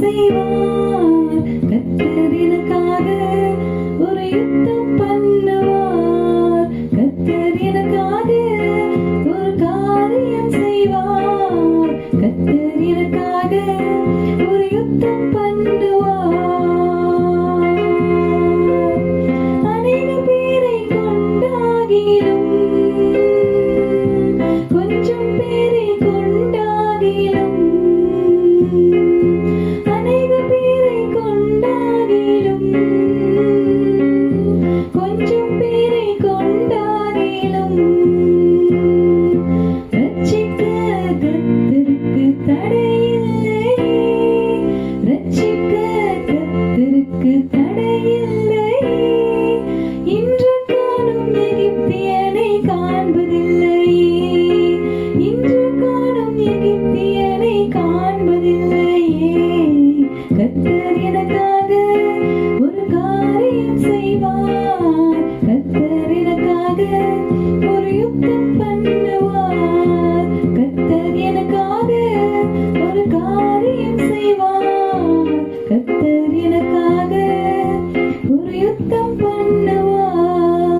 செய்வார். கர்த்தர் எனக்காக ஒரு யுத்தம் பண்ணுவார். கர்த்தர் எனக்காக ஒரு காரியம் செய்வார். கர்த்தர் எனக்காக ஒரு யுத்தம் பண்ணுவார். அநேக பேரை கொண்டாகிலும் கொஞ்சம் பேரை கொண்டாகிலும் அநேக பேரை கொண்டாகிலும் கொஞ்சம் பேரை கொண்டாகிலும் ரட்சிக்க கர்த்தருக்கு தடையில்லை. ரட்சிக்க கர்த்தருக்கு தடையில்லை. இன்று காணும் எகிப்தியனை காண்பதில்லையே. இன்று காணும் எகிப்தியனை காண்பதில்லையே. கர்த்தர் எனக்காக ஒரு காரியம் செய்வார். கர்த்தர் எனக்காக ஒரு யுத்தம்